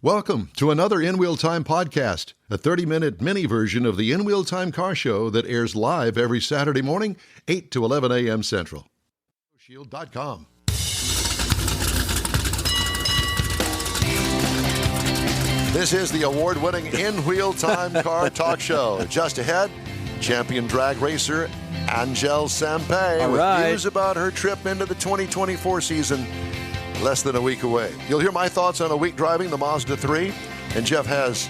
Welcome to another In Wheel Time podcast, a 30-minute mini version of the In Wheel Time car show that airs live every Saturday morning, 8 to 11 a.m. Central. Shield.com. This is the award-winning In Wheel Time car talk show. Just ahead, champion drag racer Angelle Sampey with news about her trip into the 2024 season. Less than a week away. You'll hear my thoughts on a week driving the Mazda3, and Jeff has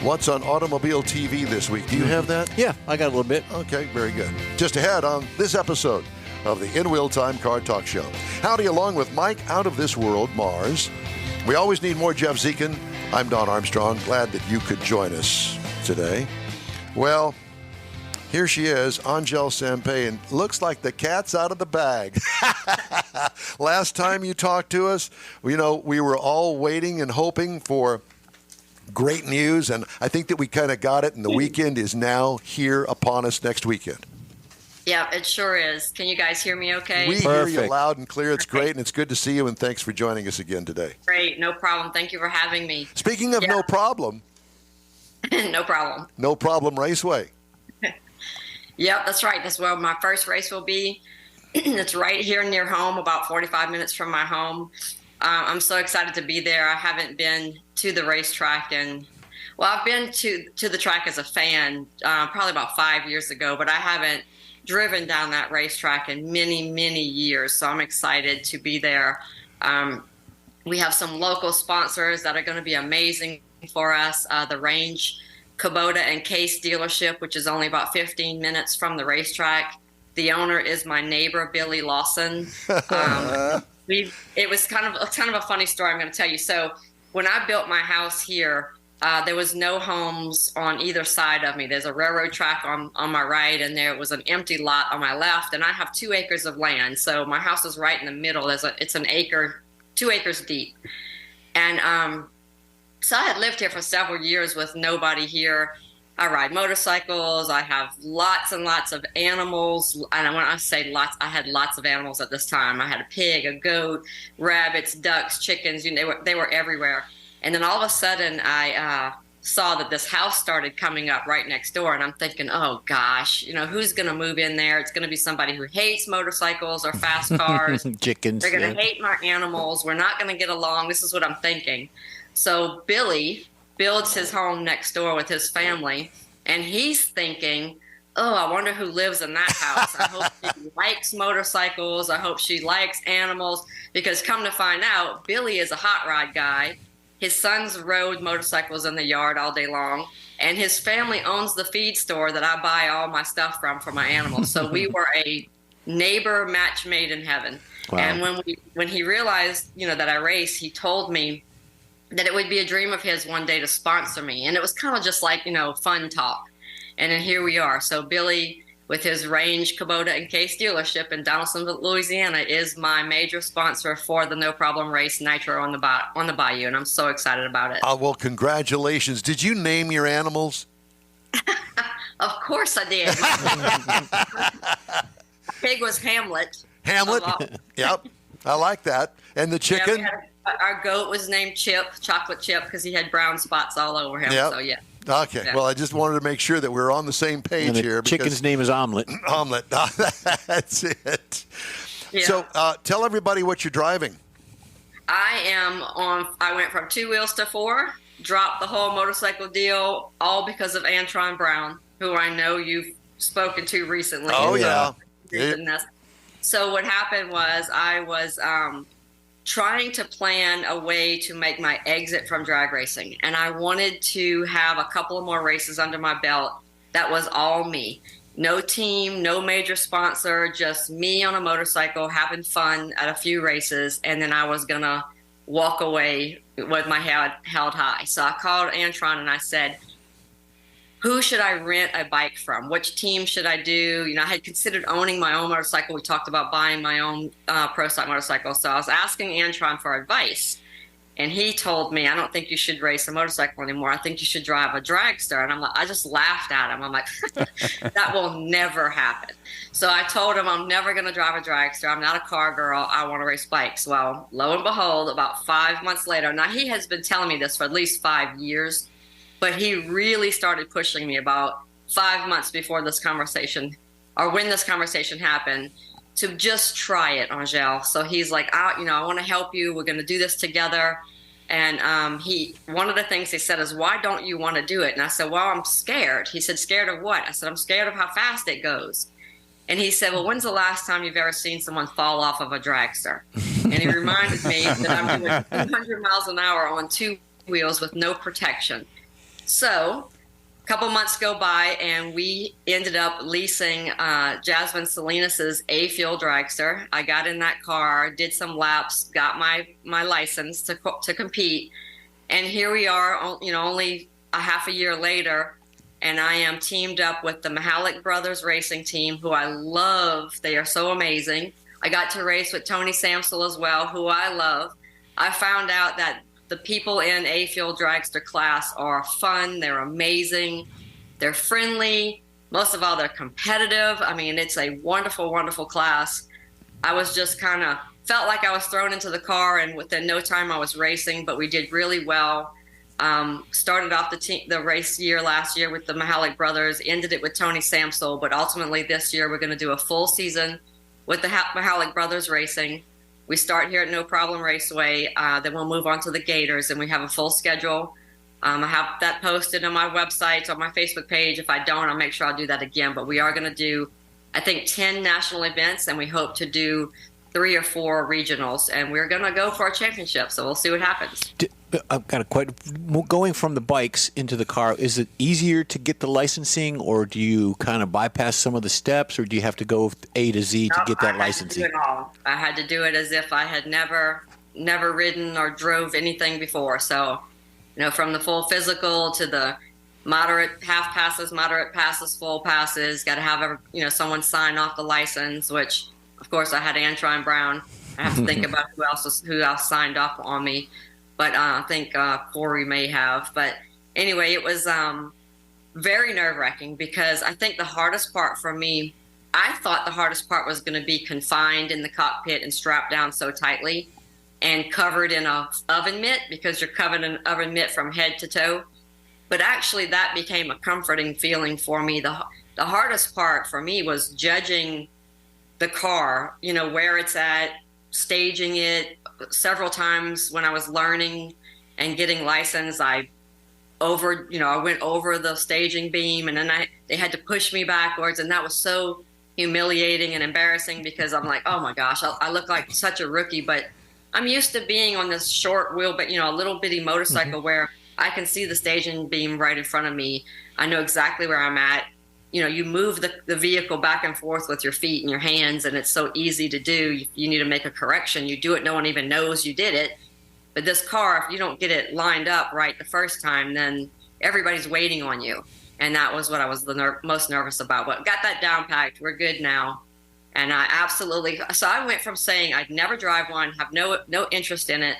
what's on automobile TV this week. Do you have that? Yeah, I got a little bit. Okay, very good. Just ahead on this episode of the In Wheel Time Car Talk Show. Howdy, along with Mike Out of This World, Mars. We always need more Jeff Zekin. I'm Don Armstrong. Glad that you could join us today. Well, here she is, Angelle Sampey, and looks like the cat's out of the bag. Last time you talked to us, we were all waiting and hoping for great news, and I think that we kind of got it, and the weekend is now here upon us next weekend. Yeah, it sure is. Can you guys hear me okay? We hear you loud and clear. It's great, and it's good to see you, and thanks for joining us again today. Great, no problem. Thank you for having me. Speaking of no problem. No problem. No Problem Raceway. Yep, that's right. That's where my first race will be. It's right here near home, about 45 minutes from my home. I'm so excited to be there. I haven't been to the racetrack, and I've been to the track as a fan probably about 5 years ago, but I haven't driven down that racetrack in many, many years. So I'm excited to be there. We have some local sponsors that are going to be amazing for us. The Range Kubota and Case dealership, which is only about 15 minutes from the racetrack. The owner is my neighbor, Billy Lawson. It was kind of a funny story I'm going to tell you. So when I built my house here, there was no homes on either side of me. There's a railroad track on my right, and there was an empty lot on my left, and I have 2 acres of land. So my house is right in the middle. It's an acre, 2 acres deep. And so I had lived here for several years with nobody here. I ride motorcycles. I have lots and lots of animals. And when I say lots, I had lots of animals at this time. I had a pig, a goat, rabbits, ducks, chickens. They were everywhere. And then all of a sudden, I saw that this house started coming up right next door. And I'm thinking, oh, gosh, who's going to move in there? It's going to be somebody who hates motorcycles or fast cars. Chickens. They're going to hate my animals. We're not going to get along. This is what I'm thinking. So Billy builds his home next door with his family, and he's thinking, oh, I wonder who lives in that house. I hope she likes motorcycles. I hope she likes animals, because come to find out, Billy is a hot rod guy. His sons rode motorcycles in the yard all day long, and his family owns the feed store that I buy all my stuff from for my animals. So we were a neighbor match made in heaven. Wow. And when he realized, that I race, he told me that it would be a dream of his one day to sponsor me. And it was kind of just like, fun talk. And then here we are. So Billy, with his Range Kubota and Case dealership in Donaldsonville, Louisiana, is my major sponsor for the No Problem Race Nitro on the Bayou. And I'm so excited about it. Well, congratulations. Did you name your animals? Of course I did. My pig was Hamlet. Hamlet? Yep. I like that. And the chicken? Yeah, our goat was named Chip, Chocolate Chip, because he had brown spots all over him. Yep. So, yeah. Okay. Yeah. Well, I just wanted to make sure that we're on the same page and the here. Chicken's name is Omelet. Omelet. That's it. Yeah. So tell everybody what you're driving. I went from 2 wheels to 4, dropped the whole motorcycle deal, all because of Antron Brown, who I know you've spoken to recently. Oh, yeah. So what happened was I was trying to plan a way to make my exit from drag racing. And I wanted to have a couple of more races under my belt. That was all me. No team, no major sponsor, just me on a motorcycle having fun at a few races. And then I was going to walk away with my head held high. So I called Antron and I said, who should I rent a bike from? Which team should I do? I had considered owning my own motorcycle. We talked about buying my own pro stock motorcycle. So I was asking Antron for advice. And he told me, I don't think you should race a motorcycle anymore. I think you should drive a dragster. And I'm like, I just laughed at him. I'm like, that will never happen. So I told him I'm never going to drive a dragster. I'm not a car girl. I want to race bikes. Well, lo and behold, about 5 months later, now he has been telling me this for at least 5 years, but he really started pushing me about 5 months before this conversation, or when this conversation happened, to just try it, Angelle. So he's like, I want to help you. We're going to do this together. And one of the things he said is, why don't you want to do it? And I said, well, I'm scared. He said, scared of what? I said, I'm scared of how fast it goes. And he said, well, when's the last time you've ever seen someone fall off of a dragster? And he reminded me that I'm doing 200 miles an hour on two wheels with no protection. So a couple months go by, and we ended up leasing Jasmine Salinas's A-Fuel dragster. I got in that car, did some laps, got my license to compete, and here we are, only a half a year later, and I am teamed up with the Mahalik Brothers racing team, who I love. They are so amazing. I got to race with Tony Samsel as well, who I love. I found out that the people in A-Fuel dragster class are fun. They're amazing. They're friendly. Most of all, they're competitive. I mean, it's a wonderful, wonderful class. I was just felt like I was thrown into the car, and within no time I was racing, but we did really well. Started off the race year last year with the Mahalik Brothers, ended it with Tony Samsel, but ultimately this year we're going to do a full season with the Mahalik Brothers Racing. We start here at No Problem Raceway, then we'll move on to the Gators, and we have a full schedule. I have that posted on my website, on my Facebook page. If I don't, I'll make sure I'll do that again. But we are going to do, I think, 10 national events, and we hope to do 3 or 4 regionals, and we're going to go for a championship. So we'll see what happens. I've got a question. Going from the bikes into the car, is it easier to get the licensing, or do you kind of bypass some of the steps, or do you have to go A to Z to get that licensing? I had to do it all. I had to do it as if I had never ridden or drove anything before. So, from the full physical to the moderate half passes, moderate passes, full passes, got to have someone sign off the license, which, of course, I had Antron Brown. I have to think about who else signed off on me. But I think Corey may have. But anyway, it was very nerve-wracking, because I think the hardest part for me, I thought the hardest part was going to be confined in the cockpit and strapped down so tightly and covered in a oven mitt, because you're covered in an oven mitt from head to toe. But actually that became a comforting feeling for me. The hardest part for me was judging the car, where it's at, staging it. Several times when I was learning and getting licensed, I went over the staging beam, and then they had to push me backwards, and that was so humiliating and embarrassing, because I'm like, oh my gosh, I look like such a rookie. But I'm used to being on this short wheel, but a little bitty motorcycle where I can see the staging beam right in front of me. I know exactly where I'm at. You move the vehicle back and forth with your feet and your hands, and it's so easy to do. You need to make a correction. You do it, no one even knows you did it. But this car, if you don't get it lined up right the first time, then everybody's waiting on you. And that was what I was the most nervous about. But got that down packed. We're good now. And so I went from saying I'd never drive one, have no interest in it,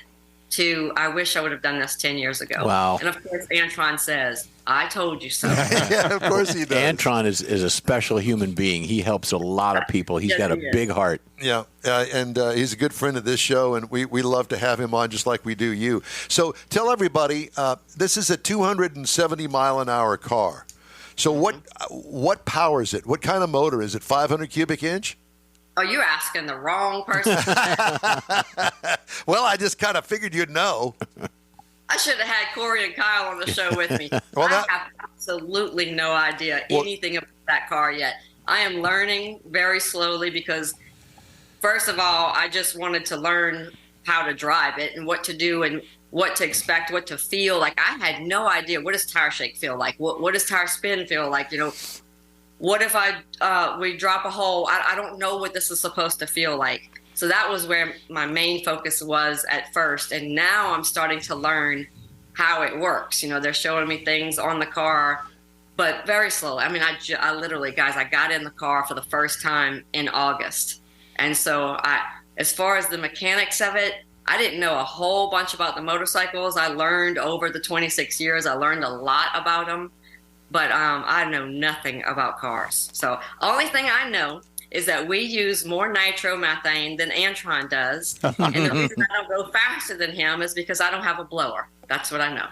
to I wish I would have done this 10 years ago. Wow. And of course, Antron says, I told you so. Yeah, of course he does. Antron is a special human being. He helps a lot of people. He's got a big heart. Yeah, and he's a good friend of this show, and we love to have him on just like we do you. So tell everybody, this is a 270-mile-an-hour car. So what powers it? What kind of motor is it? 500 cubic inch? Oh, you're asking the wrong person. Well, I just kind of figured you'd know. I should have had Corey and Kyle on the show with me. Well, I have absolutely no idea anything about that car yet. I am learning very slowly, because, first of all, I just wanted to learn how to drive it and what to do and what to expect, what to feel. Like, I had no idea. What does tire shake feel like? What does tire spin feel like? What if we drop a hole? I don't know what this is supposed to feel like. So that was where my main focus was at first. And now I'm starting to learn how it works. They're showing me things on the car, but very slowly. I mean, I literally, guys, I got in the car for the first time in August. And so as far as the mechanics of it, I didn't know a whole bunch about the motorcycles. I learned over the 26 years. I learned a lot about them, but I know nothing about cars. So only thing I know is that we use more nitromethane than Antron does. And the reason I don't go faster than him is because I don't have a blower. That's what I know.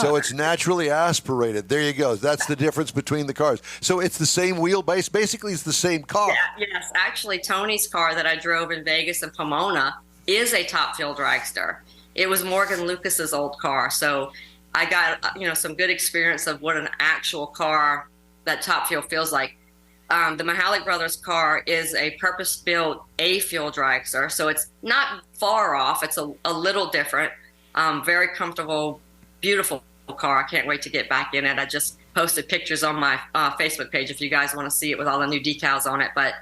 So it's naturally aspirated. There you go. That's the difference between the cars. So it's the same wheelbase. Basically, it's the same car. Yeah, yes. Actually, Tony's car that I drove in Vegas and Pomona is a Top Fuel dragster. It was Morgan Lucas's old car. So I got, some good experience of what an actual car that Top Fuel feels like. The Mihalik Brothers car is a purpose-built A-fuel dragster, so it's not far off. It's a little different. Very comfortable, beautiful car. I can't wait to get back in it. I just posted pictures on my Facebook page if you guys want to see it with all the new decals on it. But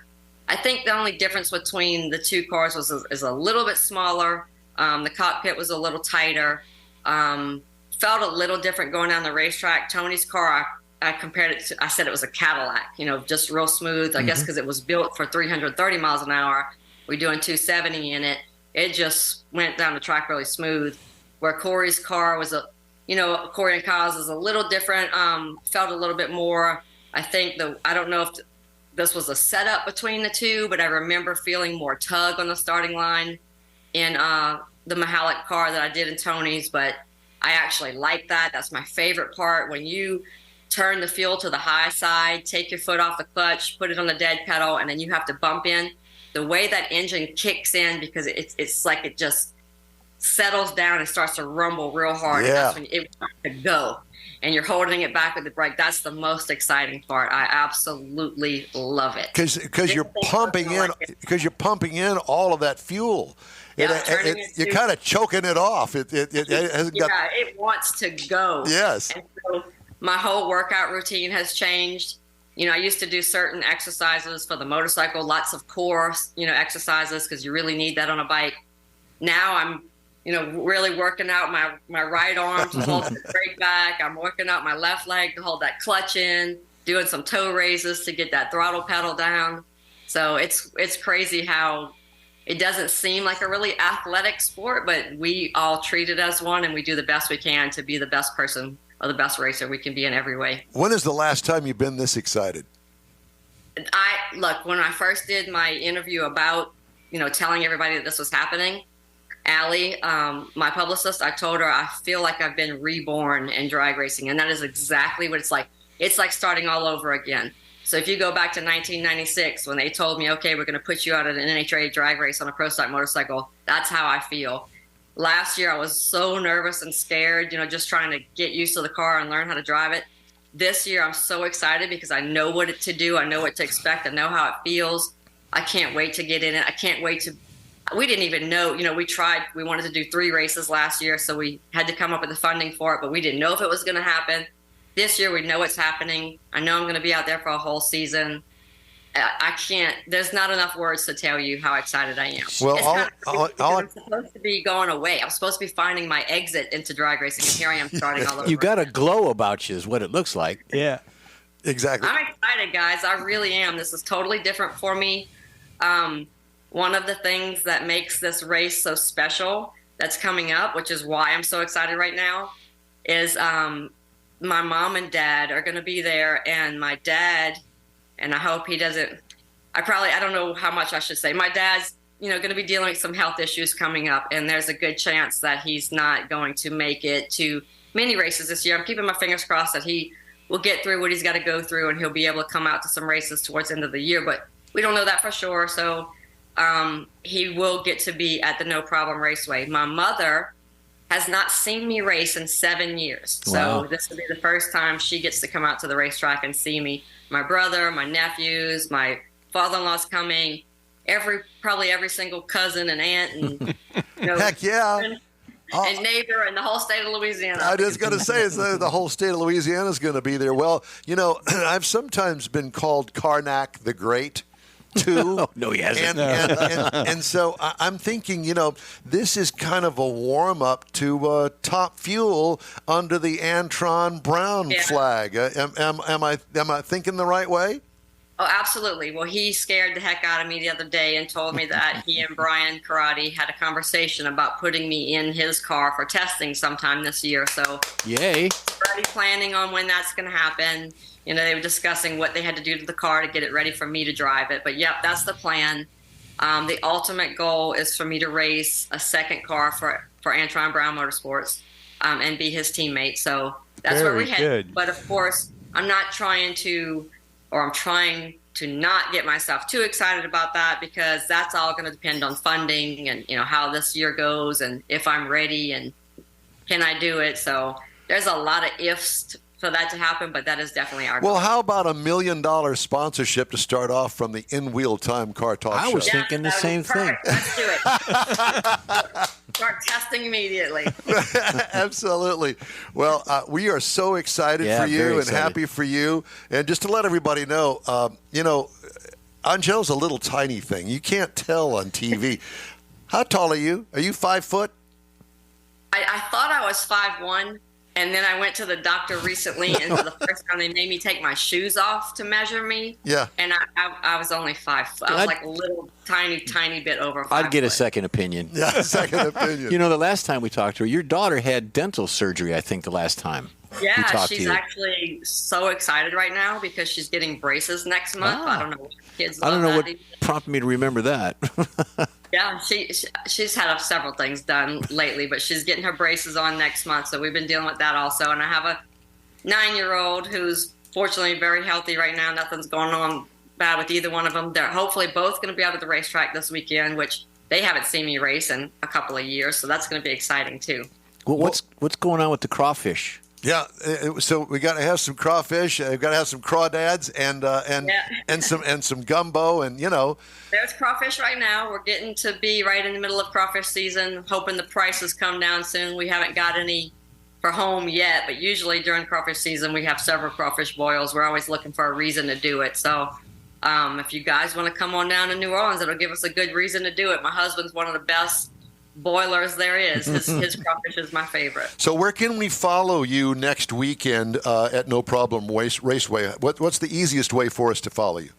I think the only difference between the two cars is a little bit smaller. The cockpit was a little tighter. Felt a little different going down the racetrack. Tony's car, I compared it to, I said it was a Cadillac, just real smooth. I guess because it was built for 330 miles an hour. We're doing 270 in it. It just went down the track really smooth. Where Corey's car was Corey and Kyle's is a little different. Felt a little bit more. I think I don't know if this was a setup between the two, but I remember feeling more tug on the starting line in the Mihalik car that I did in Tony's. But I actually like that. That's my favorite part. When you turn the fuel to the high side, take your foot off the clutch, put it on the dead pedal, and then you have to bump in. The way that engine kicks in, because it's like it just settles down and starts to rumble real hard. Yeah. And that's when it wants to go. And you're holding it back with the brake. That's the most exciting part. I absolutely love it. Because you're pumping in all of that fuel. Yeah, You're kind of choking it off. It hasn't got. Yeah, it wants to go. Yes. And so my whole workout routine has changed. I used to do certain exercises for the motorcycle, lots of core, exercises because you really need that on a bike. Now I'm, really working out my right arm to hold the brake back. I'm working out my left leg to hold that clutch in, doing some toe raises to get that throttle pedal down. So it's crazy how it doesn't seem like a really athletic sport, but we all treat it as one, and we do the best we can to be the best person or the best racer we can be in every way. When is the last time you've been this excited? When I first did my interview about, telling everybody that this was happening, Allie, my publicist, I told her I feel like I've been reborn in drag racing, and that is exactly what it's like. It's like starting all over again. So if you go back to 1996 when they told me, okay, we're going to put you out at an NHRA drag race on a pro stock motorcycle, that's how I feel. Last year I was so nervous and scared, just trying to get used to the car and learn how to drive it. This year I'm so excited because I know what to do. I know what to expect. I know how it feels. I can't wait to get in it. I can't wait to. We didn't even know, we wanted to do 3 races last year, so we had to come up with the funding for it, but we didn't know if it was going to happen. This year we know it's happening. I know I'm going to be out there for a whole season. There's not enough words to tell you how excited I am. Well, I'm supposed to be going away. I'm supposed to be finding my exit into drag racing, and here I am starting all over. You got a glow about you is what it looks like. Yeah. Exactly. I'm excited, guys. I really am. This is totally different for me. One of the things that makes this race so special that's coming up, which is why I'm so excited right now, is my mom and dad are going to be there, and my dad, and I hope he doesn't, I don't know how much I should say. My dad's, going to be dealing with some health issues coming up, and there's a good chance that he's not going to make it to many races this year. I'm keeping my fingers crossed that he will get through what he's got to go through, and he'll be able to come out to some races towards the end of the year, but we don't know that for sure. So he will get to be at the No Problem Raceway. My mother has not seen me race in 7 years. Wow. So this will be the first time she gets to come out to the racetrack and see me. My brother, my nephews, my father-in-law's coming, probably every single cousin and aunt and Heck yeah. And neighbor and the whole state of Louisiana. I was going to say, the whole state of Louisiana is going to be there. Well, I've sometimes been called Karnak the Great, too. No, he hasn't. And so I'm thinking, this is kind of a warm-up to Top Fuel under the Antron Brown flag. Am I thinking the right way? Oh, absolutely. Well, he scared the heck out of me the other day and told me that he and Brian Karate had a conversation about putting me in his car for testing sometime this year. So, yay! Already planning on when that's going to happen. You know, they were discussing what they had to do to the car to get it ready for me to drive it. But yep, that's the plan. The ultimate goal is for me to race a second car for Antron Brown Motorsports and be his teammate. So that's where we're headed. But of course, I'm trying to not get myself too excited about that, because that's all going to depend on funding and, you know, how this year goes and if I'm ready and can I do it. So there's a lot of ifs for that to happen, but that is definitely our goal. Well, how about $1 million sponsorship to start off from the In Wheel Time Car Talk Show? I was thinking the same thing. Let's do it. Start testing immediately. Absolutely. Well, we are so excited for you and happy for you. And just to let everybody know, you know, Angelle's a little tiny thing. You can't tell on TV. How tall are you? Are you 5 foot? I thought I was 5'1". And then I went to the doctor recently, and for the first time, they made me take my shoes off to measure me. Yeah. And I was only 5 foot. I was like a little tiny bit over 5 I'd get foot. a second opinion. Yeah, a second opinion. You know, the last time we talked to her, your daughter had dental surgery, I think, the last time. Yeah, she's actually so excited right now because she's getting braces next month. I don't know what kids love. I don't know what prompted me to remember that. Yeah, she's had several things done lately, but she's getting her braces on next month, so we've been dealing with that also. And I have a 9-year-old who's fortunately very healthy right now. Nothing's going on bad with either one of them. They're hopefully both going to be out at the racetrack this weekend, which they haven't seen me race in a couple of years, so that's going to be exciting too. Well, what's going on with the crawfish? Yeah, so we got to have some crawfish. We've got to have some crawdads and some gumbo, and you know. There's crawfish right now. We're getting to be right in the middle of crawfish season. Hoping the prices come down soon. We haven't got any for home yet, but usually during crawfish season we have several crawfish boils. We're always looking for a reason to do it. So if you guys want to come on down to New Orleans, it'll give us a good reason to do it. My husband's one of the best boilers there is. His crawfish is my favorite. So where can we follow you next weekend at No Problem Raceway? What's the easiest way for us to follow you?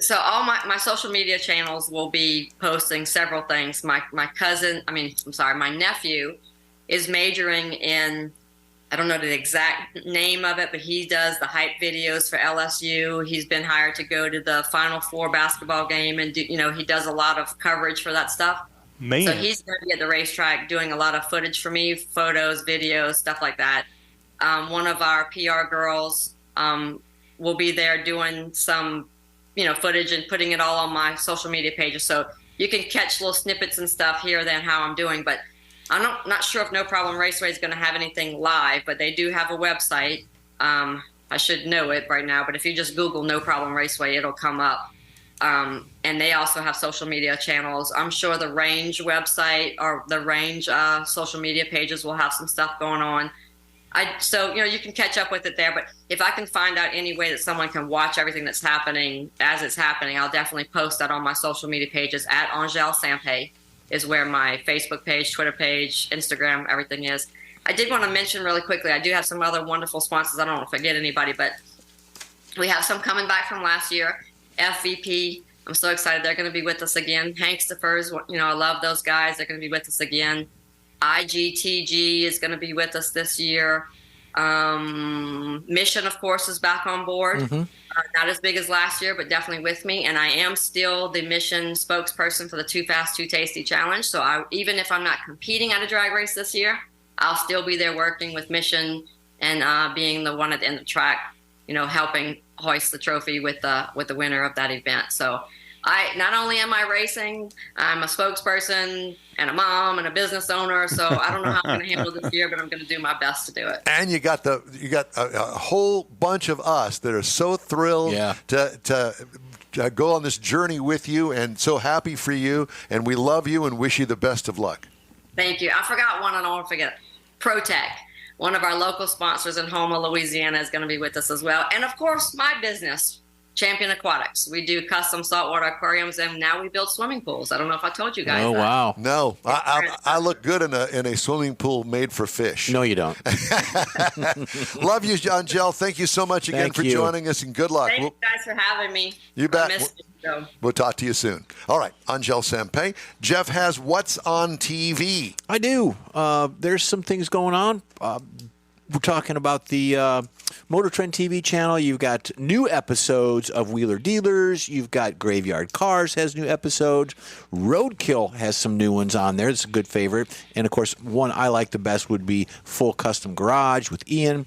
So all my social media channels will be posting several things. My nephew is majoring in, I don't know the exact name of it, but he does the hype videos for LSU. He's been hired to go to the Final Four basketball game, and he does a lot of coverage for that stuff. Man. So he's going to be at the racetrack doing a lot of footage for me, photos, videos, stuff like that. One of our PR girls will be there doing some, footage and putting it all on my social media pages. So you can catch little snippets and stuff here or there and how I'm doing. But I'm not sure if No Problem Raceway is going to have anything live, but they do have a website. I should know it right now, but if you just Google No Problem Raceway, it'll come up. And they also have social media channels. I'm sure the Range website or the Range social media pages will have some stuff going on. So you can catch up with it there. But if I can find out any way that someone can watch everything that's happening as it's happening, I'll definitely post that on my social media pages. At Angelle Sampey is where my Facebook page, Twitter page, Instagram, everything is. I did want to mention really quickly, I do have some other wonderful sponsors. I don't want to forget anybody, but we have some coming back from last year. FVP, I'm so excited. They're going to be with us again. Hankstafers, I love those guys. They're going to be with us again. IGTG is going to be with us this year. Mission, of course, is back on board. Mm-hmm. Not as big as last year, but definitely with me. And I am still the Mission spokesperson for the Too Fast, Too Tasty Challenge. So even if I'm not competing at a drag race this year, I'll still be there working with Mission and being the one at the end of the track, helping hoist the trophy with the winner of that event. So not only am I racing, I'm a spokesperson and a mom and a business owner. So I don't know how I'm going to handle this year, but I'm going to do my best to do it. And you got a whole bunch of us that are so thrilled to go on this journey with you, and so happy for you. And we love you and wish you the best of luck. Thank you. I forgot one, and I won't forget it. ProTech. One of our local sponsors in Houma, Louisiana, is going to be with us as well. And, of course, my business, Champion Aquatics. We do custom saltwater aquariums, and now we build swimming pools. I don't know if I told you guys. Oh, that. wow. No, I look good in a swimming pool made for fish. No, you don't. Love you, Angelle. Thank you so much again for joining us, and good luck. Thank you guys for having me. You bet. I missed you. We'll talk to you soon. All right, Angelle Sampey. Jeff has What's on TV. I do. There's some things going on. We're talking about the Motor Trend TV channel. You've got new episodes of Wheeler Dealers. You've got Graveyard Cars has new episodes. Roadkill has some new ones on there. It's a good favorite. And, of course, one I like the best would be Full Custom Garage with Ian.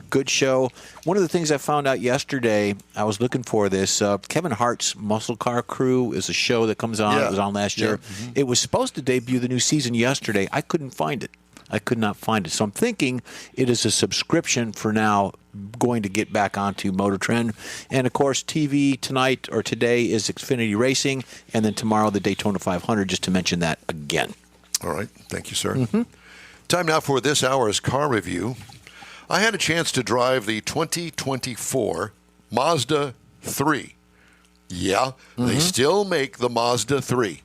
Good show. One of the things I found out yesterday, I was looking for this. Kevin Hart's Muscle Car Crew is a show that comes on. Yeah. It was on last year. Mm-hmm. It was supposed to debut the new season yesterday. I couldn't find it. I could not find it. So I'm thinking it is a subscription for now, going to get back onto Motor Trend. And, of course, TV tonight or today is Xfinity Racing, and then tomorrow the Daytona 500, just to mention that again. All right. Thank you, sir. Time now for this hour's car review. I had a chance to drive the 2024 Mazda 3. Yeah, they still make the Mazda 3.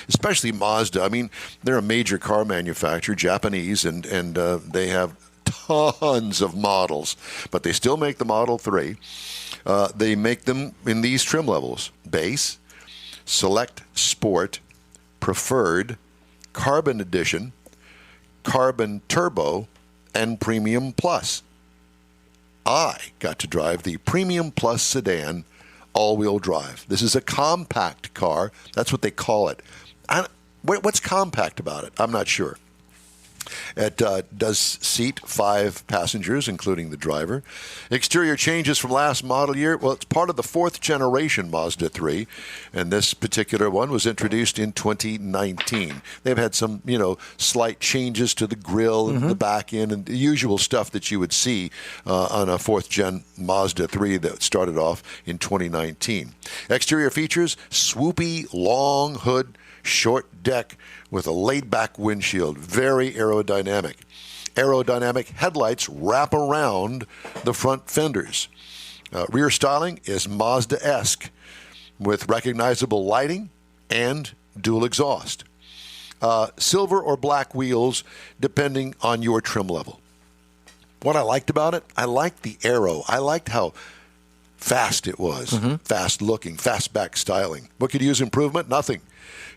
Especially Mazda. I mean, they're a major car manufacturer, Japanese, and they have tons of models. But they still make the Model 3. They make them in these trim levels: Base, Select Sport, Preferred, Carbon Edition, Carbon Turbo, and Premium Plus. I got to drive the Premium Plus sedan all-wheel drive. This is a compact car. That's what they call it. What's compact about it? I'm not sure. It does seat 5 passengers, including the driver. Exterior changes from last model year. Well, it's part of the 4th generation Mazda 3, and this particular one was introduced in 2019. They've had some, slight changes to the grille and the back end and the usual stuff that you would see on a 4th gen Mazda 3 that started off in 2019. Exterior features: swoopy, long hood, short deck with a laid-back windshield, very aerodynamic. Aerodynamic headlights wrap around the front fenders. Rear styling is Mazda-esque with recognizable lighting and dual exhaust. Silver or black wheels, depending on your trim level. What I liked about it, I liked the aero. I liked how fast it was, fast-looking, fastback styling. What could use improvement? Nothing.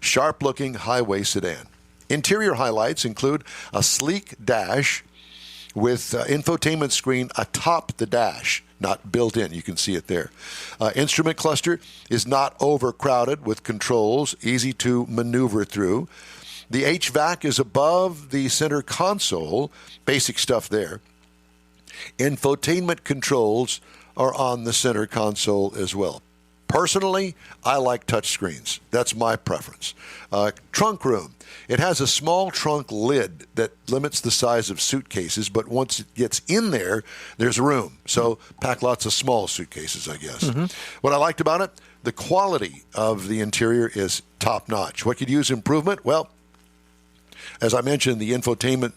Sharp-looking highway sedan. Interior highlights include a sleek dash with infotainment screen atop the dash, not built in. You can see it there. Instrument cluster is not overcrowded with controls, easy to maneuver through. The HVAC is above the center console, basic stuff there. Infotainment controls are on the center console as well. Personally, I like touchscreens. That's my preference. Trunk room. It has a small trunk lid that limits the size of suitcases, but once it gets in there, there's room. So pack lots of small suitcases, I guess. What I liked about it, the quality of the interior is top-notch. What could use improvement? Well, as I mentioned, the infotainment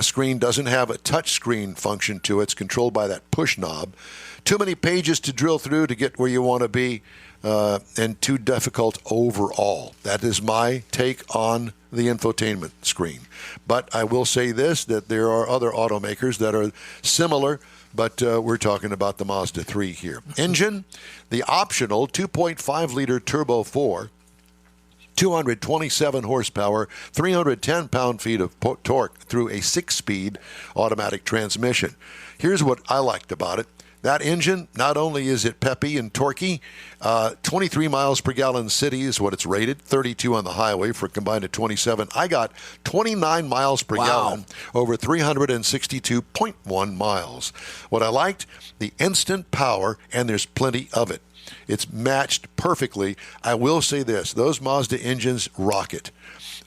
screen doesn't have a touch screen function to it. It's controlled by that push knob. Too many pages to drill through to get where you want to be, and too difficult overall. That is my take on the infotainment screen. But I will say this, that there are other automakers that are similar, but we're talking about the Mazda 3 here. Engine, the optional 2.5-liter Turbo 4, 227 horsepower, 310 pound-feet of torque through a 6-speed automatic transmission. Here's what I liked about it. That engine, not only is it peppy and torquey, 23 miles per gallon city is what it's rated, 32 on the highway for a combined of 27. I got 29 miles per gallon over 362.1 miles. What I liked, the instant power, and there's plenty of it. It's matched perfectly. I will say this, those Mazda engines rock it.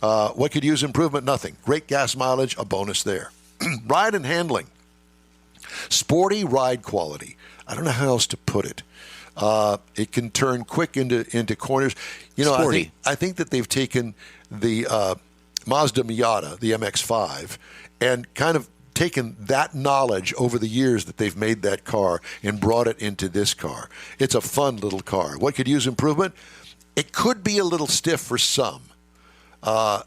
What could use improvement? Nothing. Great gas mileage, a bonus there. Ride and handling. Sporty ride quality. I don't know how else to put it. It can turn quick into corners. Sporty. I think that they've taken the Mazda Miata, the MX-5, and kind of taken that knowledge over the years that they've made that car and brought it into this car. It's a fun little car. What could use improvement? It could be a little stiff for some, but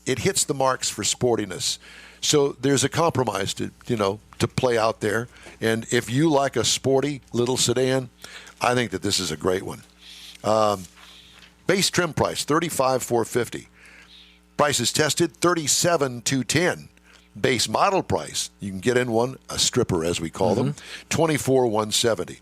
it hits the marks for sportiness. So there's a compromise to play out there. And if you like a sporty little sedan, I think that this is a great one. Base trim price, $35,450. Prices tested, $37,210. Base model price, you can get in one, a stripper as we call them, $24,170.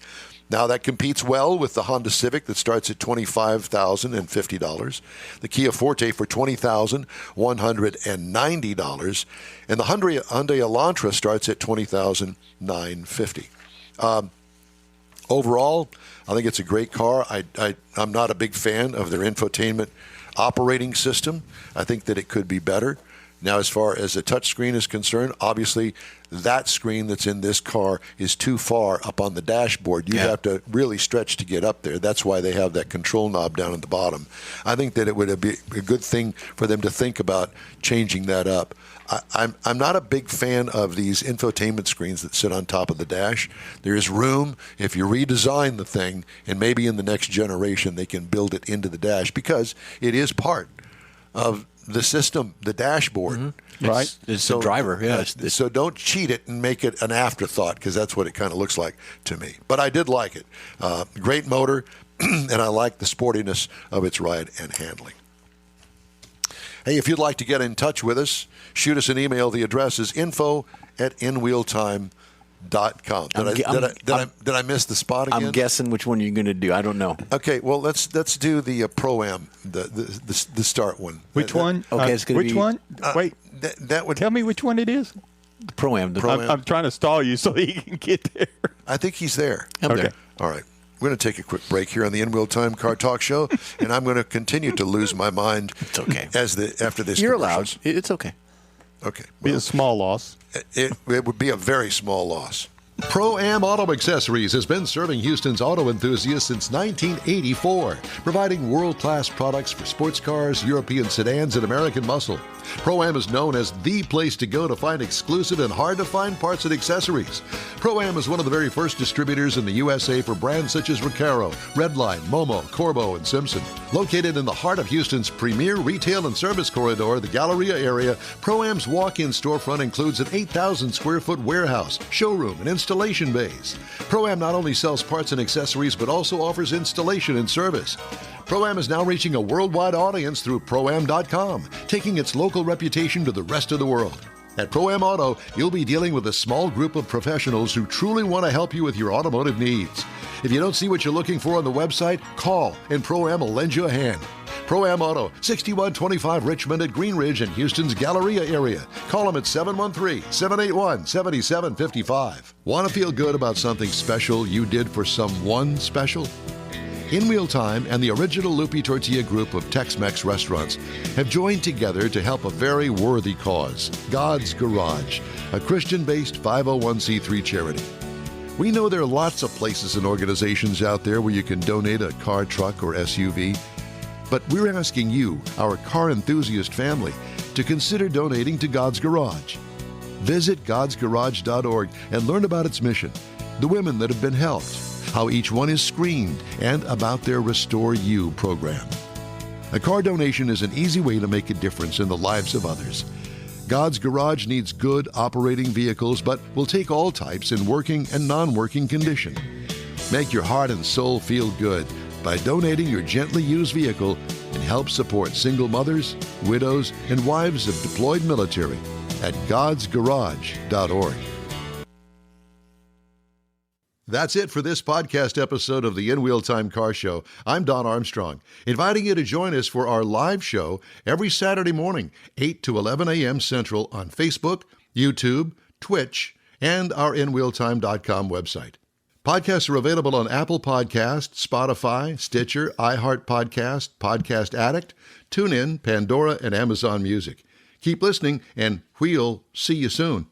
Now that competes well with the Honda Civic that starts at $25,050, the Kia Forte for $20,190, and the Hyundai Elantra starts at $20,950. Overall, I think it's a great car. I'm not a big fan of their infotainment operating system. I think that it could be better. Now, as far as the touchscreen is concerned, obviously that screen that's in this car is too far up on the dashboard. You have to really stretch to get up there. That's why they have that control knob down at the bottom. I think that it would be a good thing for them to think about changing that up. I'm not a big fan of these infotainment screens that sit on top of the dash. There is room if you redesign the thing, and maybe in the next generation they can build it into the dash, because it is part of the system, the dashboard. Right? It's the driver, So don't cheat it and make it an afterthought, because that's what it kind of looks like to me. But I did like it. Great motor, and I like the sportiness of its ride and handling. Hey, if you'd like to get in touch with us, shoot us an email. The address is info@inwheeltime.com. Did I miss the spot again? I'm guessing which one you're going to do. I don't know. Okay, well let's do the Pro-Am, the start one. Which one? Okay, it's going to be which one? Wait, that would tell me which one it is. The Pro-Am. I'm trying to stall you so he can get there. I think he's there. I'm there. All right. We're going to take a quick break here on the In-Wheel Time Car Talk Show, and I'm going to continue to lose my mind. It's okay. After this. You're allowed. It's okay. Okay. Be a small loss. It would be a very small loss. Pro-Am Auto Accessories has been serving Houston's auto enthusiasts since 1984, providing world-class products for sports cars, European sedans, and American muscle. Pro-Am is known as the place to go to find exclusive and hard-to-find parts and accessories. Pro-Am is one of the very first distributors in the USA for brands such as Recaro, Redline, Momo, Corbo, and Simpson. Located in the heart of Houston's premier retail and service corridor, the Galleria area, Pro-Am's walk-in storefront includes an 8,000-square-foot warehouse, showroom, and installation bays. Pro-Am not only sells parts and accessories, but also offers installation and service. Pro-Am is now reaching a worldwide audience through Pro-Am.com, taking its local reputation to the rest of the world. At Pro-Am Auto, you'll be dealing with a small group of professionals who truly want to help you with your automotive needs. If you don't see what you're looking for on the website, call and Pro-Am will lend you a hand. Pro-Am Auto, 6125 Richmond at Green Ridge in Houston's Galleria area. Call them at 713-781-7755. Want to feel good about something special you did for someone special? In-Wheel Time and the original Lupe Tortilla group of Tex-Mex restaurants have joined together to help a very worthy cause, God's Garage, a Christian-based 501c3 charity. We know there are lots of places and organizations out there where you can donate a car, truck, or SUV, but we're asking you, our car enthusiast family, to consider donating to God's Garage. Visit godsgarage.org and learn about its mission, the women that have been helped, how each one is screened, and about their Restore You program. A car donation is an easy way to make a difference in the lives of others. God's Garage needs good operating vehicles, but will take all types in working and non-working condition. Make your heart and soul feel good by donating your gently used vehicle and help support single mothers, widows, and wives of deployed military at godsgarage.org. That's it for this podcast episode of the In-Wheel Time Car Show. I'm Don Armstrong, inviting you to join us for our live show every Saturday morning, 8 to 11 a.m. Central on Facebook, YouTube, Twitch, and our InWheelTime.com website. Podcasts are available on Apple Podcasts, Spotify, Stitcher, iHeartPodcast, Podcast Addict, TuneIn, Pandora, and Amazon Music. Keep listening, and we'll see you soon.